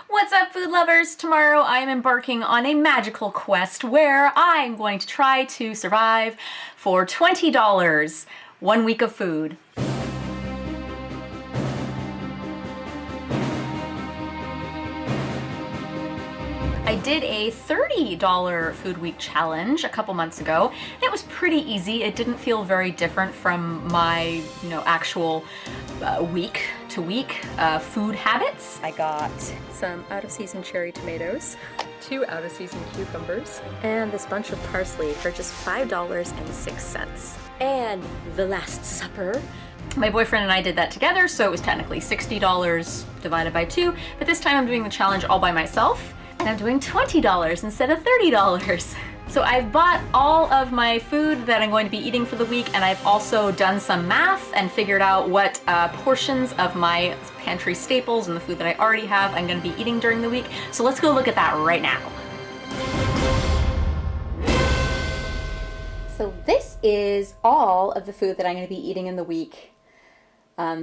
What's up, food lovers? Tomorrow I am embarking on a magical quest where I'm going to try to survive for $20, 1 week of food. I did a $30 food week challenge a couple months ago. It was pretty easy. It didn't feel very different from my, actual week to week food habits. I got some out-of-season cherry tomatoes, 2 out-of-season cucumbers, and this bunch of parsley for just $5.06. And the Last Supper. My boyfriend and I did that together, so it was technically $60 divided by 2, but this time I'm doing the challenge all by myself. And I'm doing $20 instead of $30. So I've bought all of my food that I'm going to be eating for the week, and I've also done some math and figured out what portions of my pantry staples and the food that I already have I'm going to be eating during the week. So let's go look at that right now. So this is all of the food that I'm going to be eating in the week.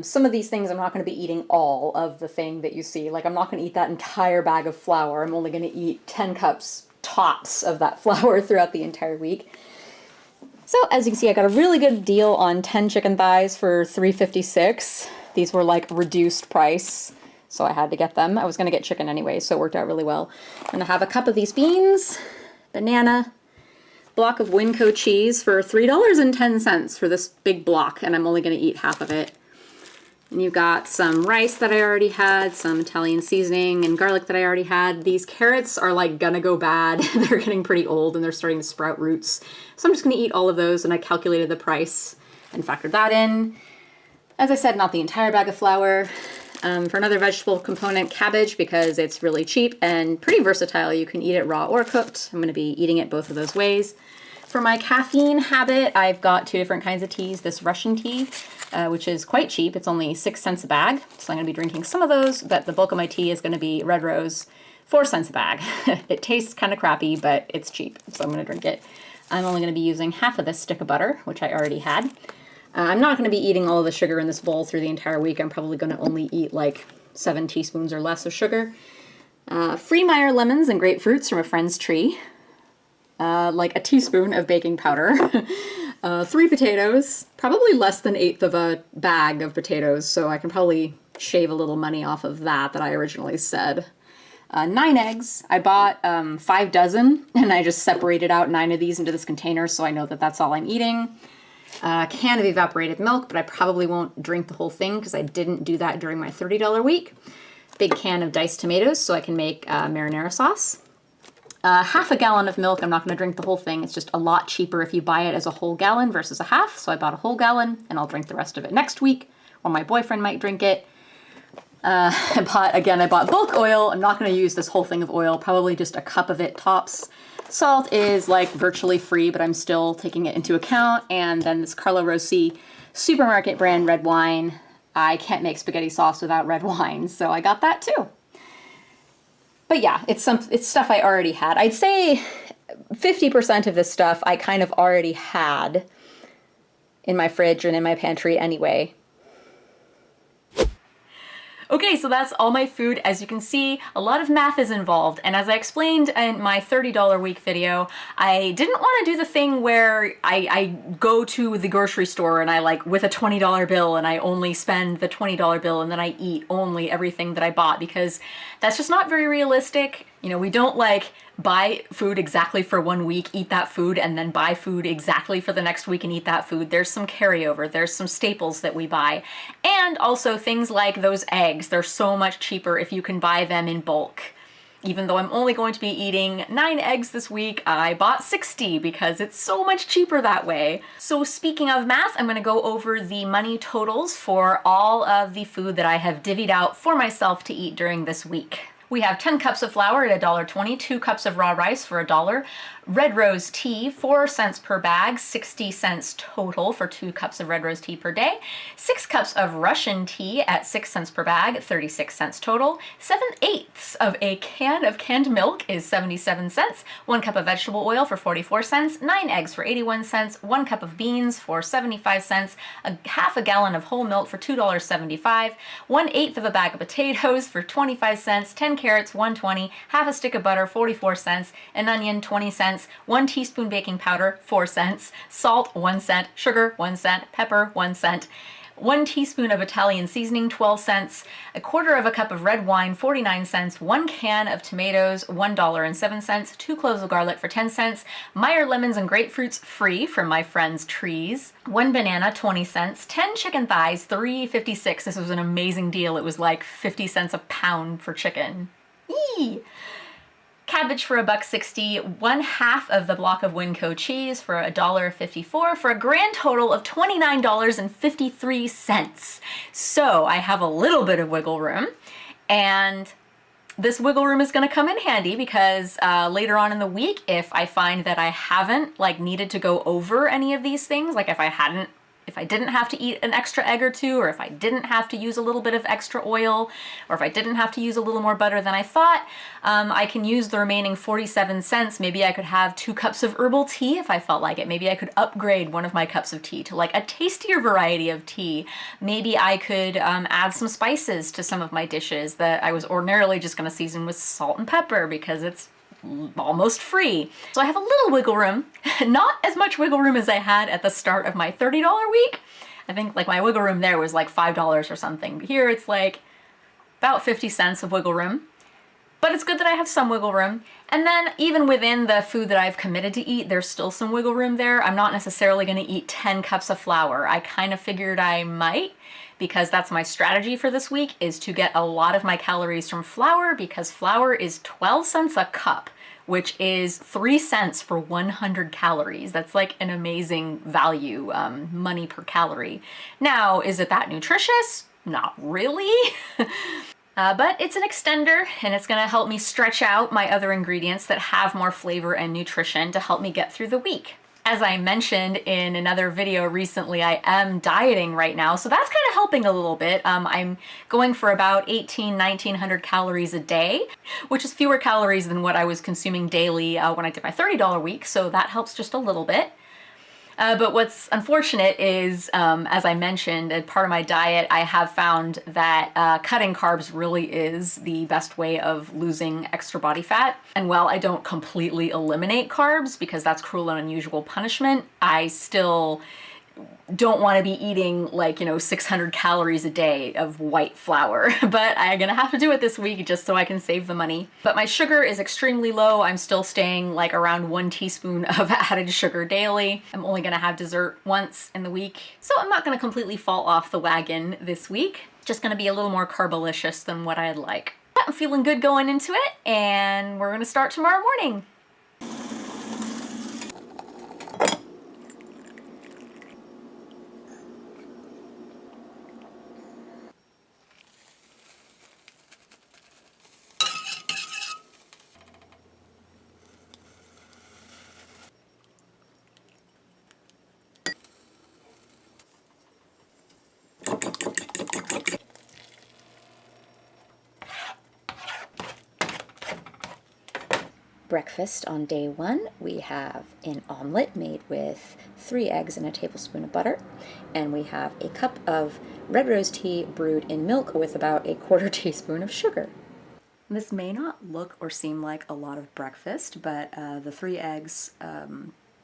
Some of these things I'm not going to be eating all of the thing that you see. Like, I'm not going to eat that entire bag of flour. I'm only going to eat 10 cups tops of that flour throughout the entire week. So as you can see, I got a really good deal on 10 chicken thighs for $3.56. These were like reduced price, so I had to get them. I was going to get chicken anyway, so it worked out really well. I'm going to have a cup of these beans, banana, block of Winco cheese for $3.10 for this big block, and I'm only going to eat half of it. And you've got some rice that I already had, some Italian seasoning and garlic that I already had. These carrots are like gonna go bad. They're getting pretty old and they're starting to sprout roots. So I'm just gonna eat all of those, and I calculated the price and factored that in. As I said, not the entire bag of flour. For another vegetable component, cabbage, because it's really cheap and pretty versatile. You can eat it raw or cooked. I'm gonna be eating it both of those ways. For my caffeine habit, I've got 2 different kinds of teas. This Russian tea, which is quite cheap. It's only 6 cents a bag. So I'm going to be drinking some of those, but the bulk of my tea is going to be red rose, 4 cents a bag. It tastes kind of crappy, but it's cheap, so I'm going to drink it. I'm only going to be using half of this stick of butter, which I already had. I'm not going to be eating all of the sugar in this bowl through the entire week. I'm probably going to only eat like 7 teaspoons or less of sugar. Free Meyer lemons and grapefruits from a friend's tree. Like a teaspoon of baking powder, 3 potatoes, probably less than 1/8 of a bag of potatoes, so I can probably shave a little money off of that I originally said. 9 eggs. I bought 5 dozen, and I just separated out 9 of these into this container, so I know that that's all I'm eating. A can of evaporated milk, but I probably won't drink the whole thing because I didn't do that during my $30 week. Big can of diced tomatoes so I can make marinara sauce. Half a gallon of milk. I'm not going to drink the whole thing. It's just a lot cheaper if you buy it as a whole gallon versus a half. So I bought a whole gallon, and I'll drink the rest of it next week, or my boyfriend might drink it. I bought bulk oil. I'm not going to use this whole thing of oil, probably just a cup of it tops. Salt is like virtually free, but I'm still taking it into account. And then this Carlo Rossi supermarket brand red wine. I can't make spaghetti sauce without red wine, so I got that too. But yeah, it's stuff I already had. I'd say 50% of this stuff I kind of already had in my fridge and in my pantry anyway. Okay, so that's all my food. As you can see, a lot of math is involved, and as I explained in my $30 week video, I didn't want to do the thing where I go to the grocery store and I with a $20 bill and I only spend the $20 bill and then I eat only everything that I bought, because that's just not very realistic. We don't buy food exactly for 1 week, eat that food, and then buy food exactly for the next week and eat that food. There's some carryover, there's some staples that we buy. And also things like those eggs, they're so much cheaper if you can buy them in bulk. Even though I'm only going to be eating 9 eggs this week, I bought 60 because it's so much cheaper that way. So speaking of math, I'm gonna go over the money totals for all of the food that I have divvied out for myself to eat during this week. We have 10 cups of flour at $1.20, 2 cups of raw rice for $1, red rose tea, 4 cents per bag, 60 cents total for 2 cups of red rose tea per day, 6 cups of Russian tea at 6 cents per bag, 36 cents total, 7/8 of a can of canned milk is 77 cents, 1 cup of vegetable oil for 44 cents, 9 eggs for 81 cents, 1 cup of beans for 75 cents, half a gallon of whole milk for $2.75, 1/8 of a bag of potatoes for 25 cents, 10 carrots, 1.20, half a stick of butter, 44 cents, an onion, 20 cents, 1 teaspoon baking powder, 4 cents, salt, 1 cent, sugar, 1 cent, pepper, 1 cent, 1 teaspoon of Italian seasoning, 12 cents, a quarter of a cup of red wine, 49 cents, 1 can of tomatoes, $1.07, 2 cloves of garlic for 10 cents, Meyer lemons and grapefruits free from my friend's trees, 1 banana, 20 cents, 10 chicken thighs, $3.56. This was an amazing deal. It was like 50 cents a pound for chicken. Eee! Cabbage for $1.60, 1/2 of the block of Winco cheese for $1.54, for a grand total of $29.53. So I have a little bit of wiggle room, and this wiggle room is going to come in handy because later on in the week, if I find that I haven't needed to go over any of these things, like if I didn't have to eat an extra egg or two, or if I didn't have to use a little bit of extra oil, or if I didn't have to use a little more butter than I thought, I can use the remaining 47 cents. Maybe I could have 2 cups of herbal tea if I felt like it. Maybe I could upgrade one of my cups of tea to a tastier variety of tea. Maybe I could add some spices to some of my dishes that I was ordinarily just going to season with salt and pepper because it's almost free. So I have a little wiggle room, not as much wiggle room as I had at the start of my $30 week. I think my wiggle room there was $5 or something. But here it's about 50 cents of wiggle room. But it's good that I have some wiggle room. And then even within the food that I've committed to eat, there's still some wiggle room there. I'm not necessarily going to eat 10 cups of flour. I kind of figured I might, because that's my strategy for this week, is to get a lot of my calories from flour, because flour is 12 cents a cup, which is 3 cents for 100 calories. That's an amazing value, money per calorie. Now, is it that nutritious? Not really. But it's an extender, and it's gonna help me stretch out my other ingredients that have more flavor and nutrition to help me get through the week. As I mentioned in another video recently, I am dieting right now, so that's kind of helping a little bit. I'm going for about 1900 calories a day, which is fewer calories than what I was consuming daily when I did my $30 week, so that helps just a little bit. But what's unfortunate is, as I mentioned, as part of my diet, I have found that cutting carbs really is the best way of losing extra body fat. And while I don't completely eliminate carbs, because that's cruel and unusual punishment, I still don't want to be eating 600 calories a day of white flour, but I'm gonna have to do it this week just so I can save the money. But my sugar is extremely low. I'm still staying around 1 teaspoon of added sugar daily. I'm only gonna have dessert once in the week, so I'm not gonna completely fall off the wagon this week. Just gonna be a little more carbolicious than what I'd like. But I'm feeling good going into it, and we're gonna start tomorrow morning. Breakfast on day 1, we have an omelet made with 3 eggs and a tablespoon of butter, and we have a cup of red rose tea brewed in milk with about a 1/4 teaspoon of sugar. This may not look or seem like a lot of breakfast, but the 3 eggs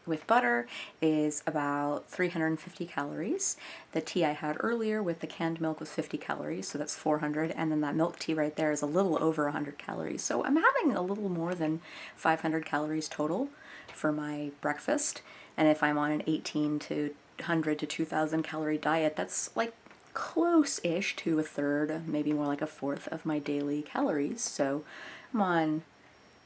with butter is about 350 calories. The tea I had earlier with the canned milk was 50 calories, so that's 400, and then that milk tea right there is a little over 100 calories. So I'm having a little more than 500 calories total for my breakfast, and if I'm on an 1800 to 2000 calorie diet, that's close-ish to 1/3, maybe more like 1/4 of my daily calories. So I'm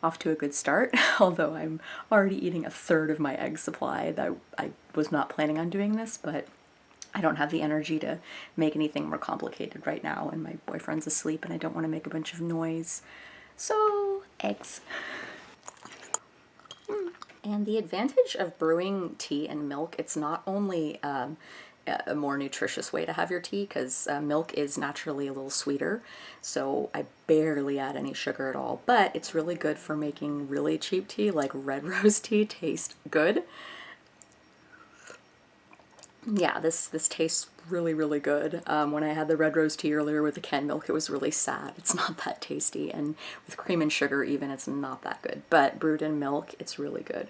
off to a good start, although I'm already eating 1/3 of my egg supply. That I was not planning on doing this, but I don't have the energy to make anything more complicated right now, and my boyfriend's asleep and I don't want to make a bunch of noise. So, eggs. And the advantage of brewing tea and milk, it's not only a more nutritious way to have your tea, because milk is naturally a little sweeter, so I barely add any sugar at all, but it's really good for making really cheap tea, like red rose tea, taste good. Yeah, this tastes really, really good. When I had the red rose tea earlier with the canned milk, it was really sad. It's not that tasty, and with cream and sugar even, it's not that good. But brewed in milk, it's really good.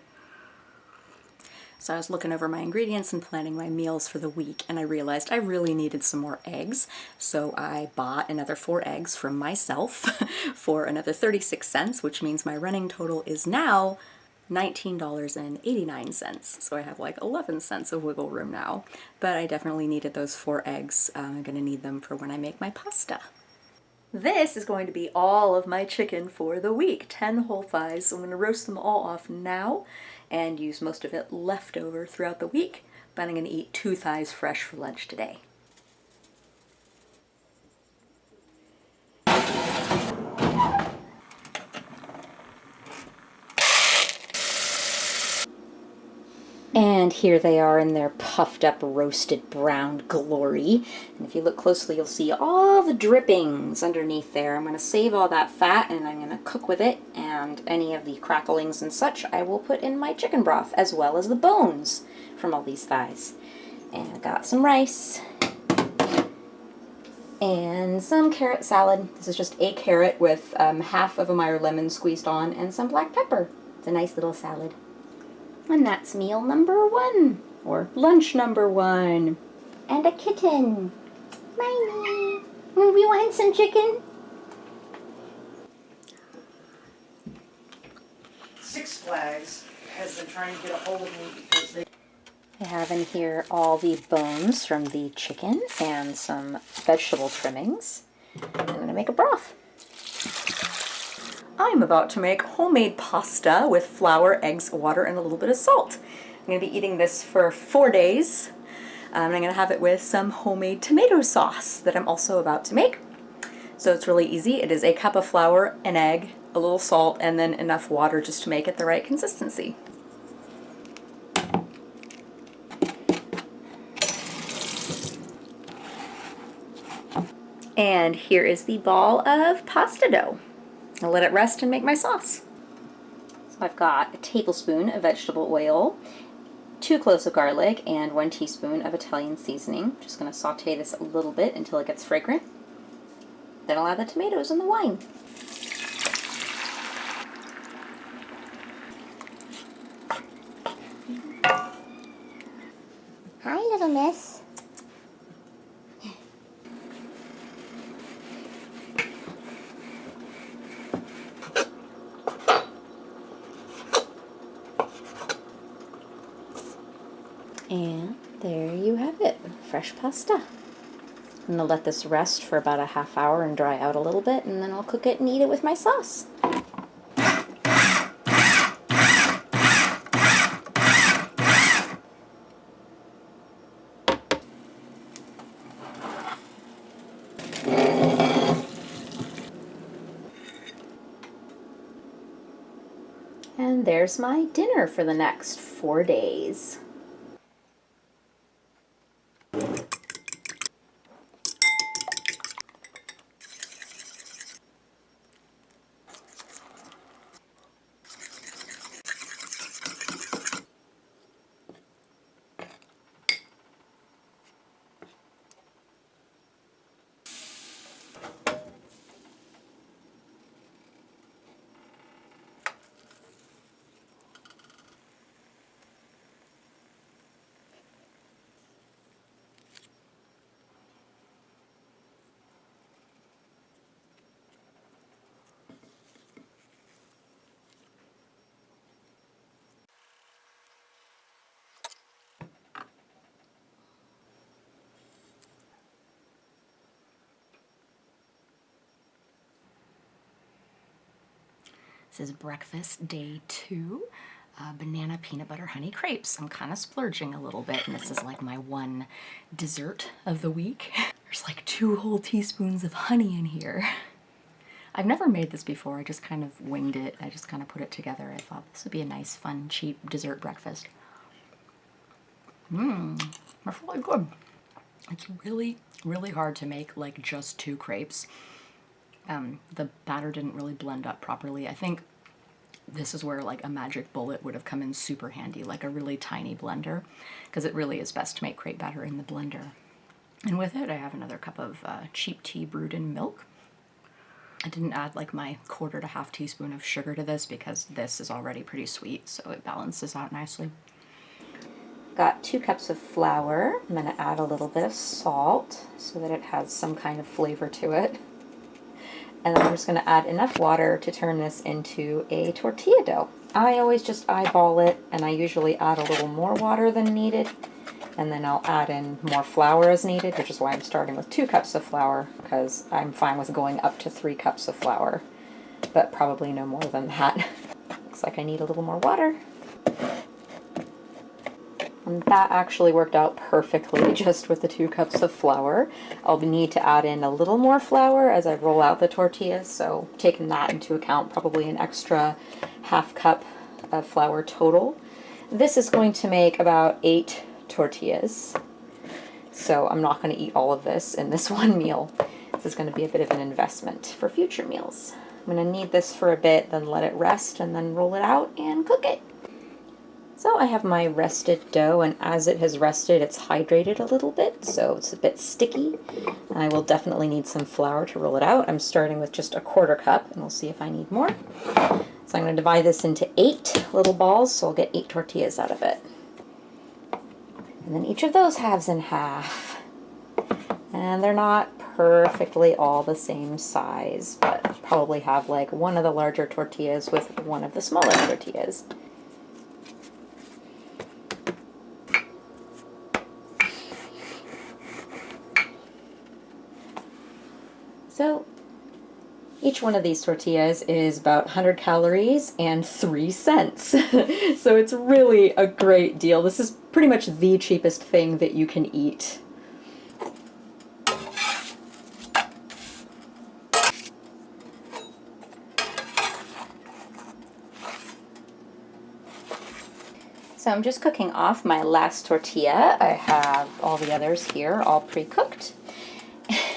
So I was looking over my ingredients and planning my meals for the week, and I realized I really needed some more eggs. So I bought another 4 eggs from myself for another 36 cents, which means my running total is now $19.89. So I have like 11 cents of wiggle room now. But I definitely needed those 4 eggs. I'm gonna need them for when I make my pasta. This is going to be all of my chicken for the week, 10 whole thighs. I'm going to roast them all off now and use most of it left over throughout the week, but I'm going to eat 2 thighs fresh for lunch today. And here they are in their puffed up roasted brown glory. And if you look closely, you'll see all the drippings underneath there. I'm going to save all that fat and I'm going to cook with it, and any of the cracklings and such I will put in my chicken broth, as well as the bones from all these thighs. And I got some rice and some carrot salad. This is just a carrot with half of a Meyer lemon squeezed on and some black pepper. It's a nice little salad. And that's meal number 1, or lunch number 1. And a kitten. Miney. We want some chicken? Six Flags has been trying to get a hold of me because they... I have in here all the bones from the chicken and some vegetable trimmings. I'm going to make a broth. I'm about to make homemade pasta with flour, eggs, water, and a little bit of salt. I'm going to be eating this for 4 days. And I'm going to have it with some homemade tomato sauce that I'm also about to make. So it's really easy. It is a cup of flour, an egg, a little salt, and then enough water just to make it the right consistency. And here is the ball of pasta dough. I'll let it rest and make my sauce. So I've got a tablespoon of vegetable oil, 2 cloves of garlic, and 1 teaspoon of Italian seasoning. Just going to saute this a little bit until it gets fragrant. Then I'll add the tomatoes and the wine. Hi, little miss. And there you have it, fresh pasta. I'm gonna let this rest for about a half hour and dry out a little bit, and then I'll cook it and eat it with my sauce. And there's my dinner for the next 4 days. This is breakfast day 2, banana peanut butter honey crepes. I'm kind of splurging a little bit, and this is like my one dessert of the week. There's like 2 whole teaspoons of honey in here. I've never made this before, I just kind of winged it. I just kind of put it together. I thought this would be a nice, fun, cheap dessert breakfast. That's really good. It's really, really hard to make like just 2 crepes. The batter didn't really blend up properly. I think this is where like a magic bullet would have come in super handy, like a really tiny blender, because it really is best to make crepe batter in the blender. And with it, I have another cup of cheap tea brewed in milk. I didn't add like my 1/4 to 1/2 teaspoon of sugar to this because this is already pretty sweet, so it balances out nicely. Got 2 cups of flour. I'm going to add a little bit of salt so that it has some kind of flavor to it. And then I'm just going to add enough water to turn this into a tortilla dough. I always just eyeball it, and I usually add a little more water than needed, and then I'll add in more flour as needed, which is why I'm starting with 2 cups of flour, because I'm fine with going up to 3 cups of flour, but probably no more than that. Looks like I need a little more water. And that actually worked out perfectly just with the 2 cups of flour. I'll need to add in a little more flour as I roll out the tortillas, so taking that into account, probably an extra 1/2 cup of flour total. This is going to make about 8 tortillas, so I'm not going to eat all of this in this one meal. This is going to be a bit of an investment for future meals. I'm going to knead this for a bit, then let it rest, and then roll it out and cook it. So I have my rested dough, and as it has rested, it's hydrated a little bit, so it's a bit sticky. I will definitely need some flour to roll it out. I'm starting with just a 1/4 cup, and we'll see if I need more. So I'm going to divide this into 8 little balls, so I'll get 8 tortillas out of it. And then each of those halves in half. And they're not perfectly all the same size, but I'll probably have like one of the larger tortillas with one of the smaller tortillas. So each one of these tortillas is about 100 calories and 3 cents. So it's really a great deal. This is pretty much the cheapest thing that you can eat. So I'm just cooking off my last tortilla. I have all the others here all pre-cooked.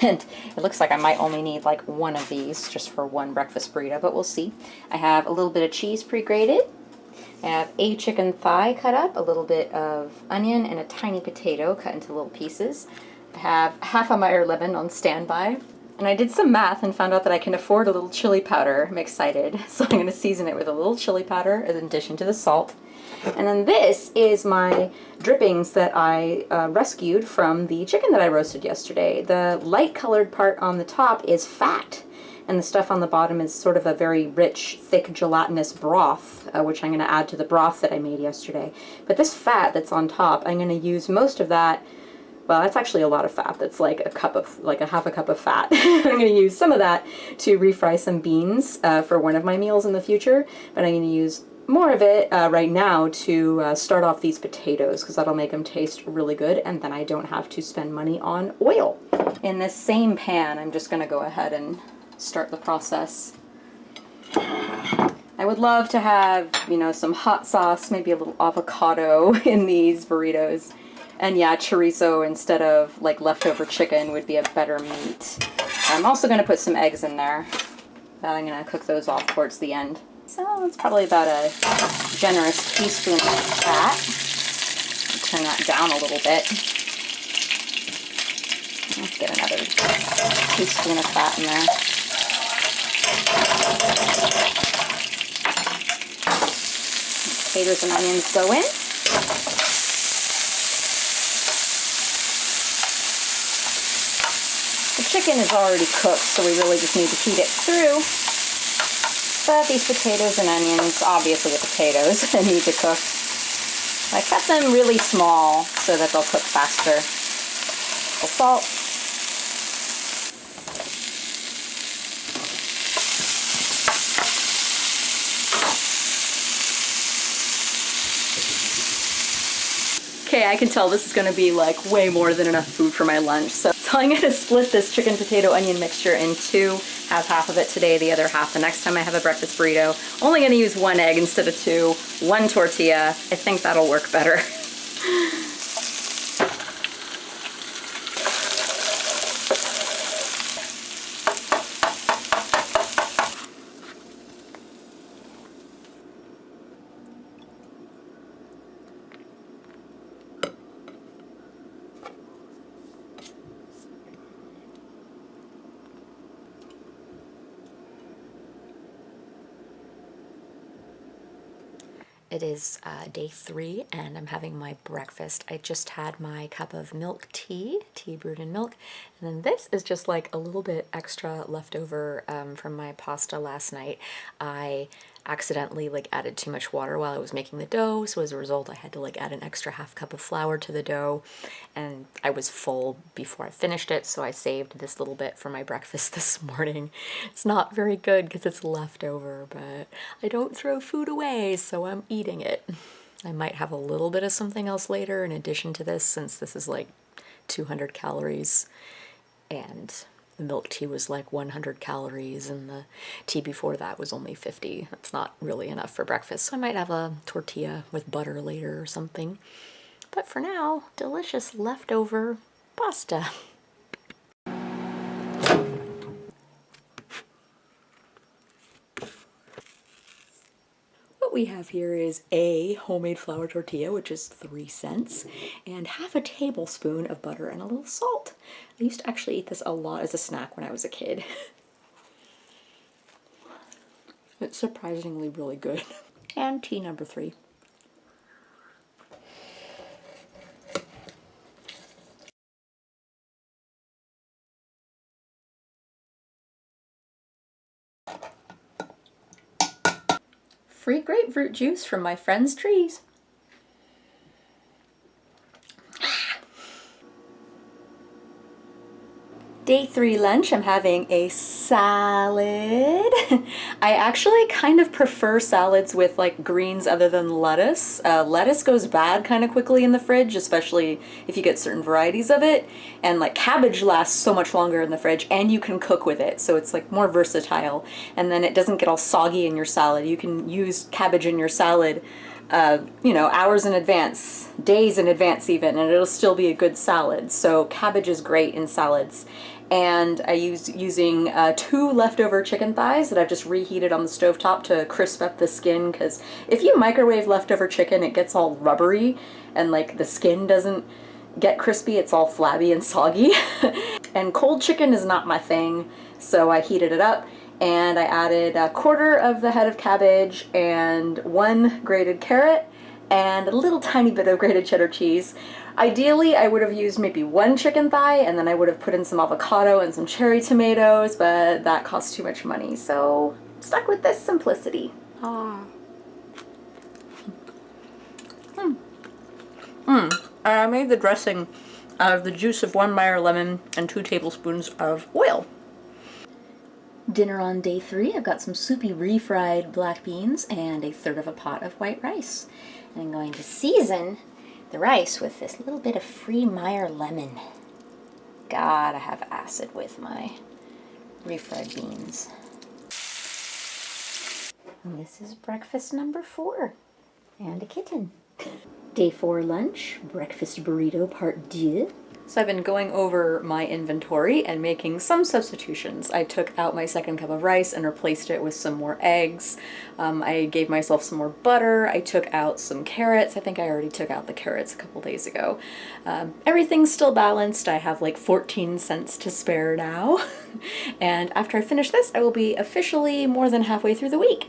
And it looks like I might only need like one of these just for one breakfast burrito, but we'll see. I have a little bit of cheese pre-grated. I have a chicken thigh cut up, a little bit of onion, and a tiny potato cut into little pieces. I have half a Meyer lemon on standby. And I did some math and found out that I can afford a little chili powder. I'm excited. So I'm going to season it with a little chili powder in addition to the salt. And then this is my drippings that I rescued from the chicken that I roasted yesterday. The light colored part on the top is fat, and the stuff on the bottom is sort of a very rich, thick, gelatinous broth, which I'm going to add to the broth that I made yesterday. But this fat that's on top, I'm going to use most of that. Well, that's actually a lot of fat. That's like a 1/2 cup of fat. I'm going to use some of that to refry some beans for one of my meals in the future, but I'm going to use more of it right now to start off these potatoes, because that'll make them taste really good, and then I don't have to spend money on oil. In this same pan, I'm just going to go ahead and start the process. I would love to have, you know, some hot sauce, maybe a little avocado in these burritos. And yeah, chorizo instead of like leftover chicken would be a better meat. I'm also going to put some eggs in there. I'm going to cook those off towards the end. So it's probably about a generous teaspoon of fat. Turn that down a little bit. Let's get another teaspoon of fat in there. Potatoes and onions go in. The chicken is already cooked, so we really just need to heat it through. But these potatoes and onions, obviously the potatoes, need to cook. I cut them really small so that they'll cook faster. Salt. Okay, I can tell this is going to be like way more than enough food for my lunch. So I'm going to split this chicken, potato, onion mixture in 2. Have half of it today, the other half the next time I have a breakfast burrito. Only going to use 1 egg instead of 2, 1 tortilla. I think that'll work better. It is day 3 and I'm having my breakfast. I just had my cup of milk tea brewed in milk, and then this is just like a little bit extra leftover from my pasta last night. I accidentally like added too much water while I was making the dough, so as a result I had to like add an extra half cup of flour to the dough, and I was full before I finished it, so I saved this little bit for my breakfast this morning. It's not very good because it's leftover, but I don't throw food away, so I'm eating it. I might have a little bit of something else later in addition to this, since this is like 200 calories and the milk tea was like 100 calories and the tea before that was only 50. That's not really enough for breakfast, so I might have a tortilla with butter later or something. But for now, delicious leftover pasta. What we have here is a homemade flour tortilla, which is 3 cents, and half a tablespoon of butter and a little salt. I used to actually eat this a lot as a snack when I was a kid. It's surprisingly really good. And tea number 3. Free grapefruit juice from my friend's trees. Day 3 lunch, I'm having a salad. I actually kind of prefer salads with like greens other than lettuce. Lettuce goes bad kind of quickly in the fridge, especially if you get certain varieties of it. And like cabbage lasts so much longer in the fridge, and you can cook with it, so it's like more versatile. And then it doesn't get all soggy in your salad. You can use cabbage in your salad hours in advance, days in advance even, and it'll still be a good salad. So cabbage is great in salads. And I using 2 leftover chicken thighs that I've just reheated on the stovetop to crisp up the skin, because if you microwave leftover chicken, it gets all rubbery and like the skin doesn't get crispy, it's all flabby and soggy. And cold chicken is not my thing, so I heated it up. And I added a quarter of the head of cabbage and 1 grated carrot and a little tiny bit of grated cheddar cheese. Ideally, I would have used maybe 1 chicken thigh, and then I would have put in some avocado and some cherry tomatoes, but that costs too much money, so I'm stuck with this simplicity. I made the dressing out of the juice of 1 Meyer lemon and 2 tablespoons of oil. Dinner on day 3, I've got some soupy refried black beans and 1/3 of a pot of white rice. And I'm going to season the rice with this little bit of free Meyer lemon. Gotta have acid with my refried beans. And this is breakfast number 4. And a kitten. Day 4 lunch, breakfast burrito part 2. So I've been going over my inventory and making some substitutions. I took out my 2nd cup of rice and replaced it with some more eggs. I gave myself some more butter. I took out some carrots. I think I already took out the carrots a couple days ago. Everything's still balanced. I have like 14 cents to spare now. And after I finish this, I will be officially more than halfway through the week.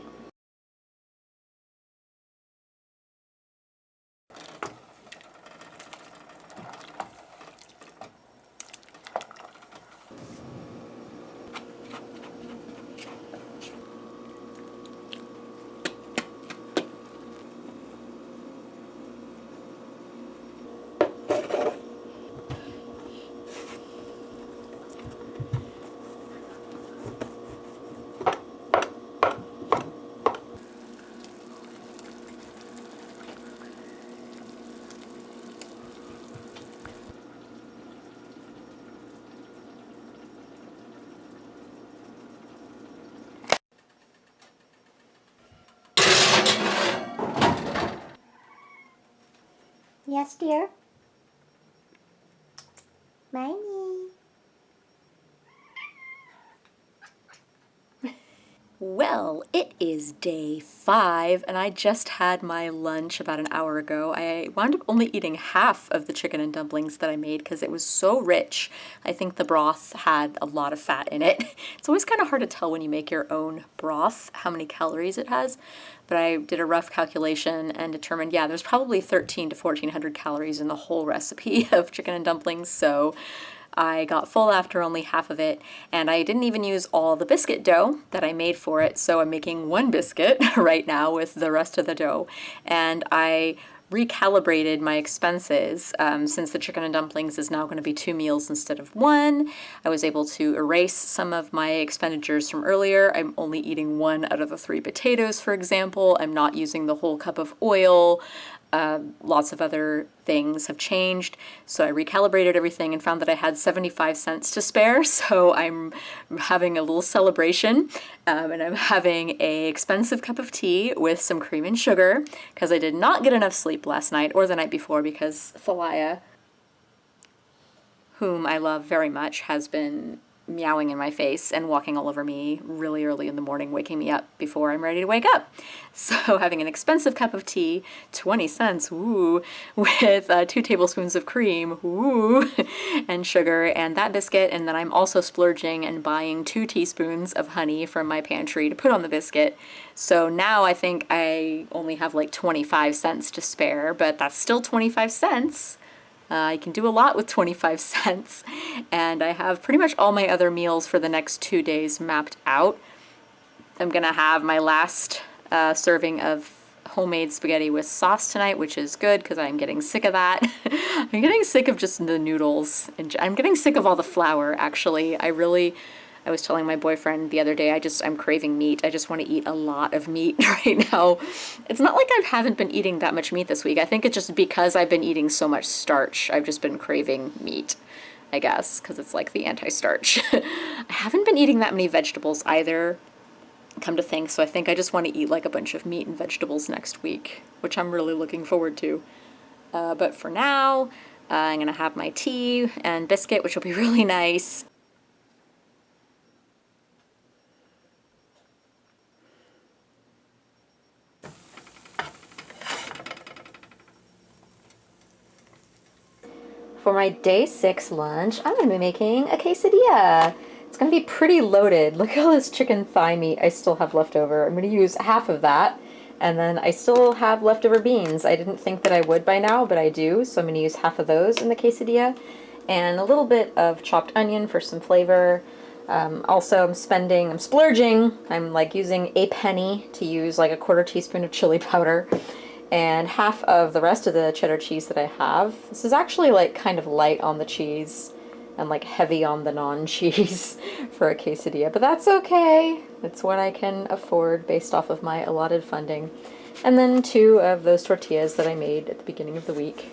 Yes, dear? Mommy. Well, Well, it is day 5 and I just had my lunch about an hour ago. I wound up only eating half of the chicken and dumplings that I made because it was so rich. I think the broth had a lot of fat in it. It's always kind of hard to tell when you make your own broth how many calories it has, but I did a rough calculation and determined, yeah, there's probably 13 to 1400 calories in the whole recipe of chicken and dumplings, so I got full after only half of it, and I didn't even use all the biscuit dough that I made for it, so I'm making one biscuit right now with the rest of the dough. And I recalibrated my expenses since the chicken and dumplings is now going to be 2 meals instead of 1. I was able to erase some of my expenditures from earlier. I'm only eating 1 out of the 3 potatoes, for example. I'm not using the whole cup of oil. Lots of other things have changed. So I recalibrated everything and found that I had 75 cents to spare. So I'm having a little celebration, and I'm having a expensive cup of tea with some cream and sugar because I did not get enough sleep last night or the night before because Thalia, whom I love very much, has been meowing in my face and walking all over me really early in the morning, waking me up before I'm ready to wake up. So having an expensive cup of tea, 20 cents, ooh, with 2 tablespoons of cream, ooh, and sugar, and that biscuit, and then I'm also splurging and buying 2 teaspoons of honey from my pantry to put on the biscuit. So now I think I only have like 25 cents to spare, but that's still 25 cents. I can do a lot with 25 cents, and I have pretty much all my other meals for the next 2 days mapped out. I'm gonna have my last serving of homemade spaghetti with sauce tonight, which is good because I'm getting sick of that. I'm getting sick of just the noodles, and I'm getting sick of all the flour, actually. I was telling my boyfriend the other day, I'm craving meat. I just want to eat a lot of meat right now. It's not like I haven't been eating that much meat this week. I think it's just because I've been eating so much starch. I've just been craving meat, I guess, because it's like the anti-starch. I haven't been eating that many vegetables either, come to think, so I think I just want to eat like a bunch of meat and vegetables next week, which I'm really looking forward to. But for now, I'm going to have my tea and biscuit, which will be really nice. For my day 6 lunch, I'm going to be making a quesadilla. It's going to be pretty loaded. Look at all this chicken thigh meat I still have left over. I'm going to use half of that, and then I still have leftover beans. I didn't think that I would by now, but I do, so I'm going to use half of those in the quesadilla, and a little bit of chopped onion for some flavor. Also, I'm splurging. I'm like using a penny to use like a 1/4 teaspoon of chili powder, and half of the rest of the cheddar cheese that I have. This is actually like kind of light on the cheese and like heavy on the non-cheese for a quesadilla, but that's okay. It's what I can afford based off of my allotted funding. And then 2 of those tortillas that I made at the beginning of the week.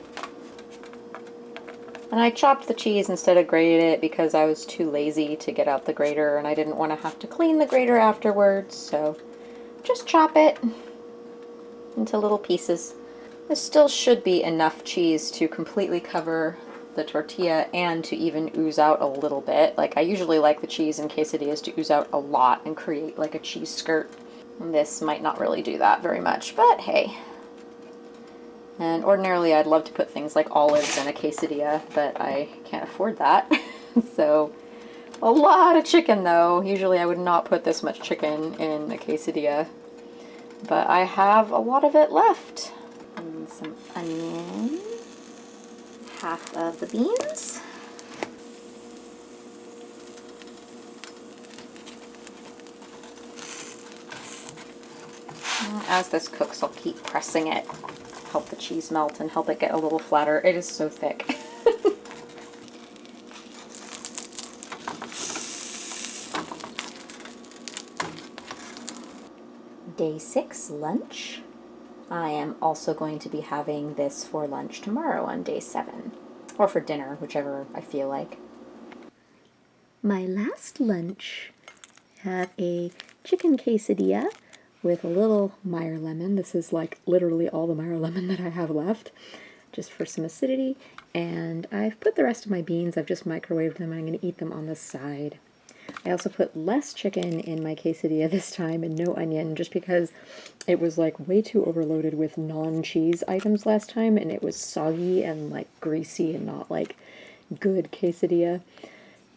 And I chopped the cheese instead of grated it because I was too lazy to get out the grater and I didn't want to have to clean the grater afterwards, so just chop it into little pieces. There still should be enough cheese to completely cover the tortilla and to even ooze out a little bit. Like, I usually like the cheese in quesadillas to ooze out a lot and create like a cheese skirt. And this might not really do that very much, but hey. And ordinarily I'd love to put things like olives in a quesadilla, but I can't afford that. So, a lot of chicken though. Usually I would not put this much chicken in a quesadilla, but I have a lot of it left. And some onion, half of the beans, and as this cooks, I'll keep pressing it, help the cheese melt and help it get a little flatter. It is so thick. Day 6 lunch. I am also going to be having this for lunch tomorrow on day 7, or for dinner, whichever I feel like. My last lunch, I have a chicken quesadilla with a little Meyer lemon. This is like literally all the Meyer lemon that I have left, just for some acidity. And I've put the rest of my beans, I've just microwaved them, and I'm going to eat them on the side. I also put less chicken in my quesadilla this time and no onion, just because it was like way too overloaded with non-cheese items last time, and it was soggy and like greasy and not like good quesadilla.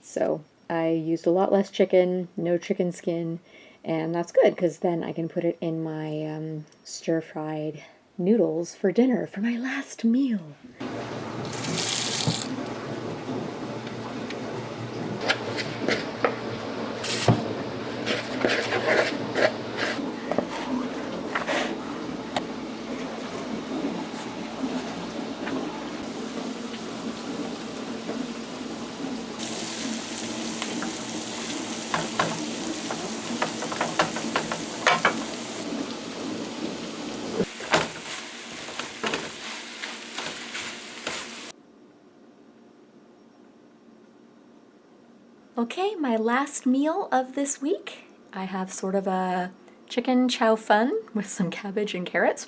So I used a lot less chicken, no chicken skin, and that's good because then I can put it in my stir-fried noodles for dinner for my last meal. Okay, my last meal of this week. I have sort of a chicken chow fun with some cabbage and carrots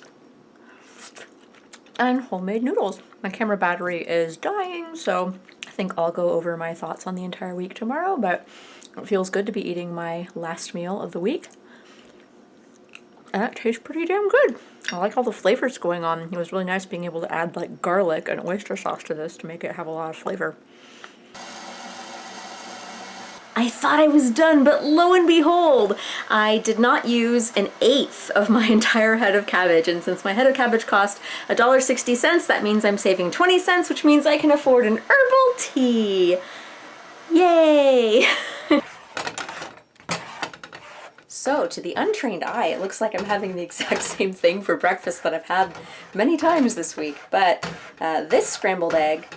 and homemade noodles. My camera battery is dying, so I think I'll go over my thoughts on the entire week tomorrow, but it feels good to be eating my last meal of the week. And it tastes pretty damn good. I like all the flavors going on. It was really nice being able to add like garlic and oyster sauce to this to make it have a lot of flavor. I thought I was done, but lo and behold, I did not use 1/8 of my entire head of cabbage, and since my head of cabbage cost $1.60, that means I'm saving 20 cents, which means I can afford an herbal tea. Yay! So, to the untrained eye, it looks like I'm having the exact same thing for breakfast that I've had many times this week, but this scrambled egg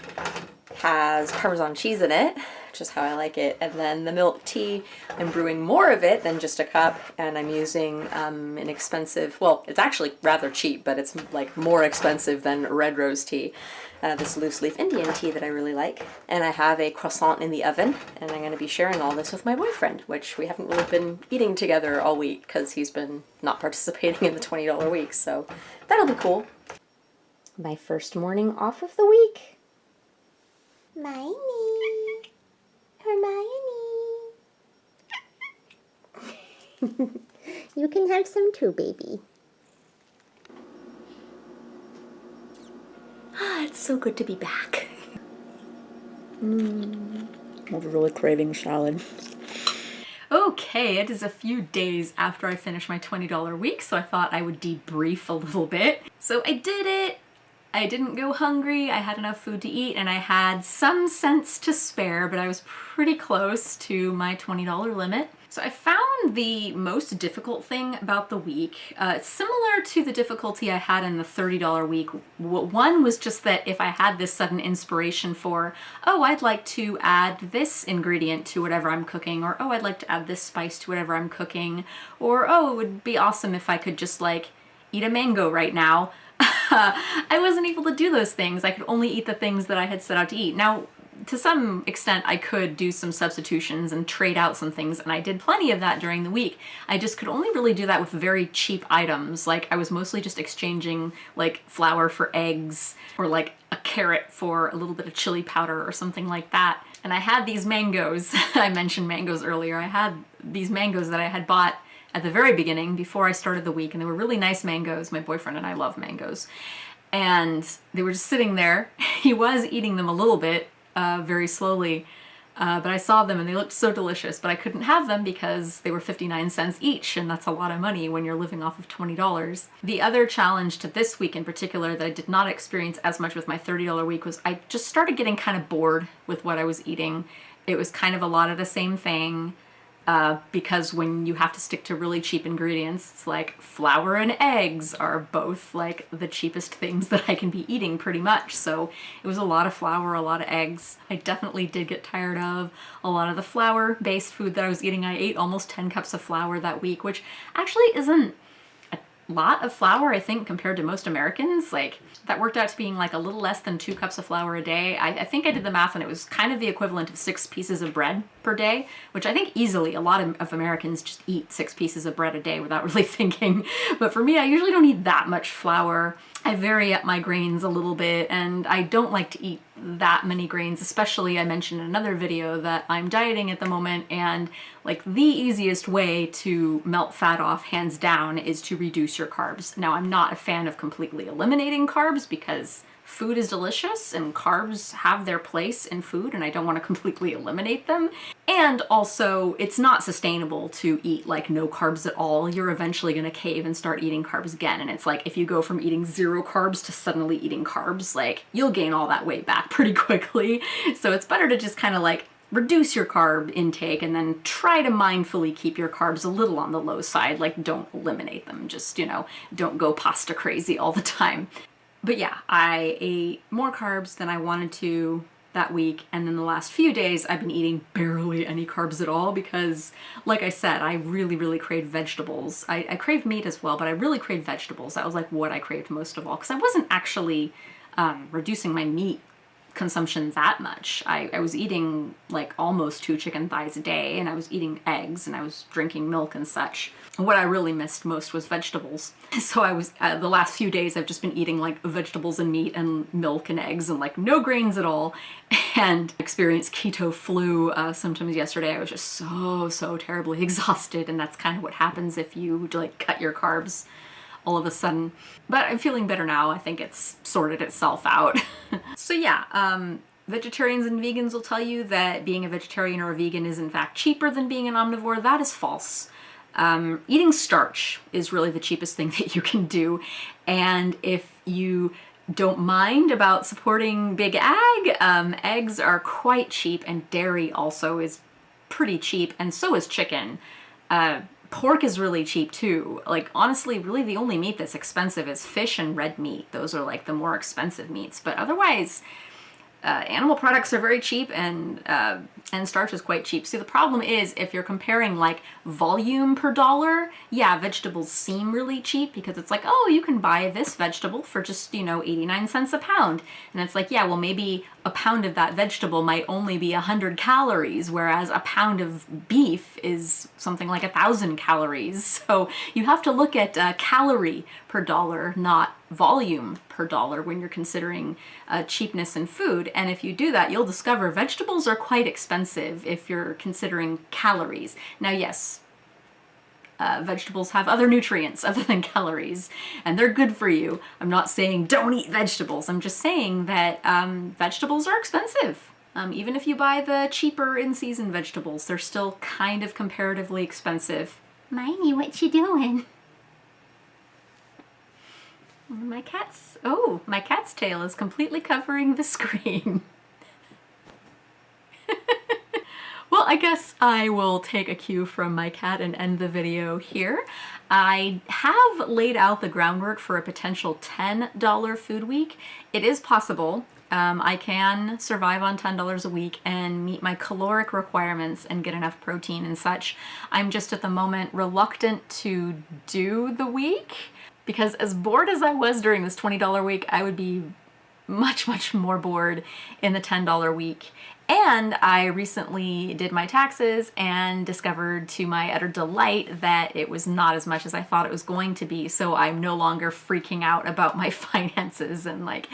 has Parmesan cheese in it, which is how I like it, and then the milk tea, I'm brewing more of it than just a cup, and I'm using an expensive, well, it's actually rather cheap, but it's like more expensive than red rose tea, this loose leaf Indian tea that I really like. And I have a croissant in the oven, and I'm going to be sharing all this with my boyfriend, which we haven't really been eating together all week because he's been not participating in the $20 week, so that'll be cool. My first morning off of the week. Hermione. You can have some too, baby. Ah, it's so good to be back. I was really craving salad. Okay, it is a few days after I finished my $20 week, so I thought I would debrief a little bit. So I did it. I didn't go hungry, I had enough food to eat, and I had some cents to spare, but I was pretty close to my $20 limit. So I found the most difficult thing about the week, similar to the difficulty I had in the $30 week. One was just that if I had this sudden inspiration for, oh, I'd like to add this ingredient to whatever I'm cooking, or oh, I'd like to add this spice to whatever I'm cooking, or oh, it would be awesome if I could just like eat a mango right now. I wasn't able to do those things. I could only eat the things that I had set out to eat. Now, to some extent, I could do some substitutions and trade out some things, and I did plenty of that during the week. I just could only really do that with very cheap items. Like, I was mostly just exchanging, like, flour for eggs, or, like, a carrot for a little bit of chili powder or something like that. And I had these mangoes. I mentioned mangoes earlier. I had these mangoes that I had bought at the very beginning before I started the week, and they were really nice mangoes. My boyfriend and I love mangoes. And they were just sitting there. He was eating them a little bit, very slowly, but I saw them and they looked so delicious, but I couldn't have them because they were 59 cents each, and that's a lot of money when you're living off of $20. The other challenge to this week in particular that I did not experience as much with my $30 week was I just started getting kind of bored with what I was eating. It was kind of a lot of the same thing. Because when you have to stick to really cheap ingredients, it's like flour and eggs are both like the cheapest things that I can be eating pretty much. So it was a lot of flour, a lot of eggs. I definitely did get tired of a lot of the flour-based food that I was eating. I ate almost 10 cups of flour that week, which actually isn't a lot of flour, I think, compared to most Americans. Like, that worked out to being like a little less than 2 cups of flour a day. I think I did the math and it was kind of the equivalent of 6 pieces of bread per day, which I think easily a lot of Americans just eat 6 pieces of bread a day without really thinking. But for me, I usually don't eat that much flour. I vary up my grains a little bit, and I don't like to eat that many grains, especially I mentioned in another video that I'm dieting at the moment, and like the easiest way to melt fat off, hands down, is to reduce your carbs. Now, I'm not a fan of completely eliminating carbs because food is delicious and carbs have their place in food, and I don't want to completely eliminate them. And also, it's not sustainable to eat like no carbs at all. You're eventually going to cave and start eating carbs again. And it's like if you go from eating 0 carbs to suddenly eating carbs, like you'll gain all that weight back pretty quickly. So it's better to just kind of like reduce your carb intake and then try to mindfully keep your carbs a little on the low side. Like don't eliminate them, just, you know, don't go pasta crazy all the time. But yeah, I ate more carbs than I wanted to that week, and then the last few days I've been eating barely any carbs at all because, like I said, I really crave vegetables. I crave meat as well, but I really crave vegetables. That was like what I craved most of all because I wasn't actually reducing my meat consumption that much. I was eating like almost 2 chicken thighs a day, and I was eating eggs, and I was drinking milk and such. What I really missed most was vegetables. So I was, the last few days I've just been eating like vegetables and meat and milk and eggs and like no grains at all, and experienced keto flu symptoms yesterday. I was just so terribly exhausted, and that's kind of what happens if you like cut your carbs all of a sudden. But I'm feeling better now. I think it's sorted itself out. So yeah, vegetarians and vegans will tell you that being a vegetarian or a vegan is in fact cheaper than being an omnivore. That is false. Eating starch is really the cheapest thing that you can do. And if you don't mind about supporting big ag, eggs are quite cheap, and dairy also is pretty cheap, and so is chicken. Pork is really cheap too. Like honestly, really the only meat that's expensive is fish and red meat. Those are like the more expensive meats. But otherwise, animal products are very cheap, and starch is quite cheap. See, the problem is if you're comparing like volume per dollar, yeah, vegetables seem really cheap because it's like, oh, you can buy this vegetable for just, 89 cents a pound. And it's like, yeah, well, maybe a pound of that vegetable might only be 100 calories, whereas a pound of beef is something like 1,000 calories. So you have to look at calorie per dollar, not volume per dollar when you're considering cheapness in food. And if you do that, you'll discover vegetables are quite expensive if you're considering calories. Now, yes, vegetables have other nutrients other than calories, and they're good for you. I'm not saying don't eat vegetables. I'm just saying that vegetables are expensive. Even if you buy the cheaper in-season vegetables, they're still kind of comparatively expensive. Miney, what you doing? My cat's tail is completely covering the screen. Well, I guess I will take a cue from my cat and end the video here. I have laid out the groundwork for a potential $10 food week. It is possible. I can survive on $10 a week and meet my caloric requirements and get enough protein and such. I'm just at the moment reluctant to do the week because as bored as I was during this $20 week, I would be much more bored in the $10 week. And I recently did my taxes and discovered to my utter delight that it was not as much as I thought it was going to be. So I'm no longer freaking out about my finances, and like,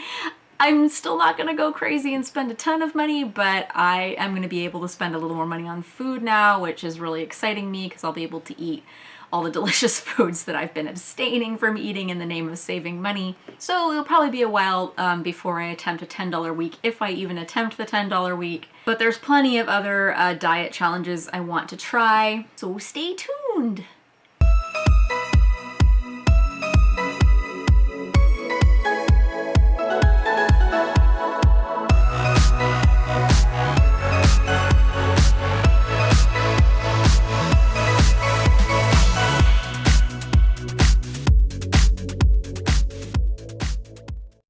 I'm still not going to go crazy and spend a ton of money, but I am going to be able to spend a little more money on food now, which is really exciting me because I'll be able to eat all the delicious foods that I've been abstaining from eating in the name of saving money. So it'll probably be a while before I attempt a $10 week, if I even attempt the $10 week. But there's plenty of other diet challenges I want to try, so stay tuned.